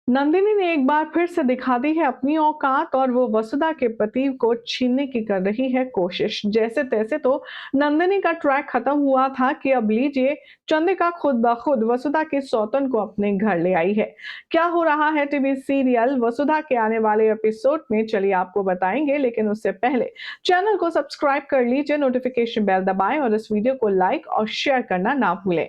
नंदिनी ने एक बार फिर से दिखा दी है अपनी औकात और वो वसुधा के पति को छीनने की कर रही है कोशिश। जैसे तैसे तो नंदिनी का ट्रैक खत्म हुआ था कि अब लीजिए चंद्रिका खुद ब खुद वसुधा के सौतन को अपने घर ले आई है। क्या हो रहा है टीवी सीरियल वसुधा के आने वाले एपिसोड में, चलिए आपको बताएंगे, लेकिन उससे पहले चैनल को सब्सक्राइब कर लीजिए, नोटिफिकेशन बेल दबाएं और इस वीडियो को लाइक और शेयर करना ना भूलें।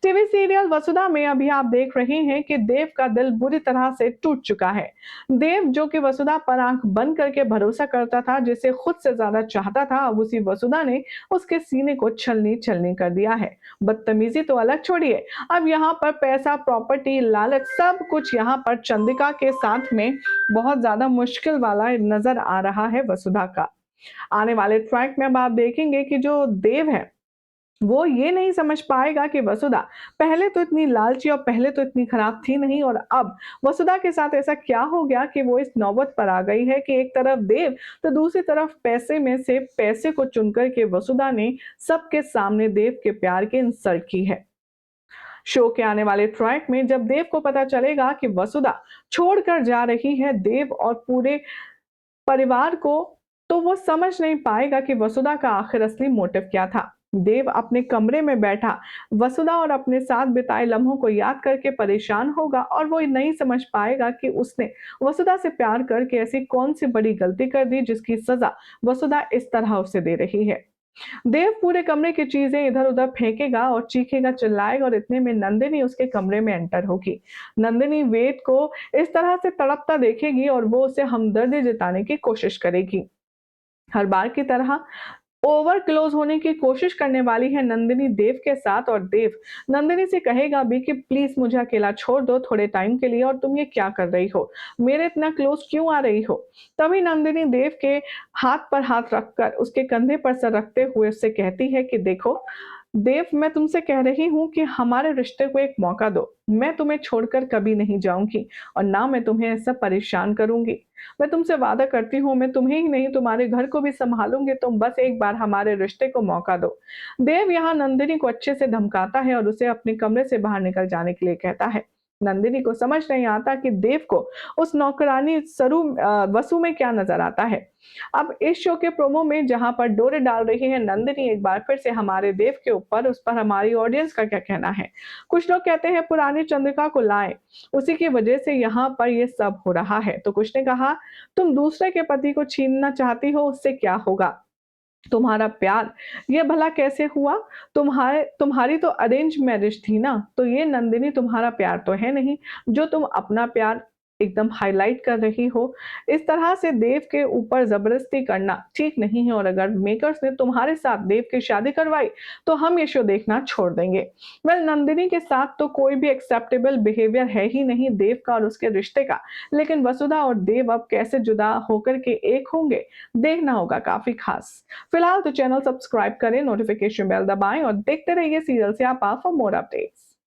टीवी सीरियल वसुधा में अभी आप देख रहे हैं कि देव का दिल बुरी तरह से टूट चुका है। देव जो कि वसुधा पर आंख बंद करके भरोसा करता था, जिसे खुद से ज्यादा चाहता था, अब उसी वसुधा ने उसके सीने को छलनी छलनी कर दिया है। बदतमीजी तो अलग छोड़िए, अब यहाँ पर पैसा, प्रॉपर्टी, लालच, सब कुछ यहाँ पर चंद्रिका के साथ में बहुत ज्यादा मुश्किल वाला नजर आ रहा है वसुधा का। आने वाले ट्रैक में अब आप देखेंगे कि जो देव है वो ये नहीं समझ पाएगा कि वसुधा पहले तो इतनी लालची और पहले तो इतनी खराब थी नहीं, और अब वसुधा के साथ ऐसा क्या हो गया कि वो इस नौबत पर आ गई है कि एक तरफ देव तो दूसरी तरफ पैसे में से पैसे को चुनकर के वसुधा ने सबके सामने देव के प्यार की इंसल्ट की है। शो के आने वाले ट्रैक में जब देव को पता चलेगा कि वसुधा छोड़कर जा रही है देव और पूरे परिवार को, तो वो समझ नहीं पाएगा कि वसुधा का आखिर असली मोटिव क्या था। देव अपने कमरे में बैठा वसुधा और अपने साथ बिताए लम्हों को याद करके परेशान होगा और वो नहीं समझ पाएगा कि उसने वसुधा से प्यार करके ऐसी कौन सी बड़ी गलती कर दी जिसकी सजा वसुधा इस तरह उसे दे रही है। देव पूरे कमरे की चीजें इधर-उधर फेंकेगा और चीखेगा, चिल्लाएगा और इतने में नंदिनी उसके कमरे में एंटर होगी। नंदिनी वेद को इस तरह से तड़पता देखेगी और वो उसे हमदर्दी जताने की कोशिश करेगी। हर बार की तरह ओवर क्लोज होने की कोशिश करने वाली है नंदिनी देव के साथ, और देव नंदिनी से कहेगा भी कि प्लीज मुझे अकेला छोड़ दो थोड़े टाइम के लिए, और तुम ये क्या कर रही हो, मेरे इतना क्लोज क्यों आ रही हो। तभी नंदिनी देव के हाथ पर हाथ रखकर उसके कंधे पर सर रखते हुए उससे कहती है कि देखो देव, मैं तुमसे कह रही हूँ कि हमारे रिश्ते को एक मौका दो। मैं तुम्हें छोड़कर कभी नहीं जाऊंगी और ना मैं तुम्हें ऐसा परेशान करूंगी। मैं तुमसे वादा करती हूँ, मैं तुम्हें ही नहीं तुम्हारे घर को भी संभालूंगी, तुम बस एक बार हमारे रिश्ते को मौका दो। देव यहाँ नंदिनी को अच्छे से धमकाता है और उसे अपने कमरे से बाहर निकल जाने के लिए कहता है। नंदिनी को समझ नहीं आता कि देव को उस नौकरानी वसु में क्या नजर आता है। अब इस शो के प्रोमो में जहां पर डोरे डाल रही है नंदिनी एक बार फिर से हमारे देव के ऊपर, उस पर हमारी ऑडियंस का क्या कहना है। कुछ लोग कहते हैं पुरानी चंद्रिका को लाएं, उसी की वजह से यहाँ पर ये सब हो रहा है। तो कुछ ने कहा तुम दूसरे के पति को छीनना चाहती हो, उससे क्या होगा, तुम्हारा प्यार ये भला कैसे हुआ, तुम्हारी तो अरेंज मैरिज थी ना, तो ये नंदिनी तुम्हारा प्यार तो है नहीं जो तुम अपना प्यार एकदम हाईलाइट कर रही हो। इस तरह से देव के ऊपर जबरदस्ती करना ठीक नहीं है, और अगर मेकर्स ने तुम्हारे साथ देव की शादी करवाई तो हम ये शो देखना छोड़ देंगे। वेल, नंदिनी के साथ तो कोई भी एक्सेप्टेबल बिहेवियर है ही नहीं देव का और उसके रिश्ते का, लेकिन वसुधा और देव अब कैसे जुदा होकर के एक होंगे, देखना होगा काफी खास। फिलहाल तो चैनल सब्सक्राइब करें, नोटिफिकेशन बेल दबाएं और देखते रहिए सीरियल से आप फॉर मोर अपडेट्स।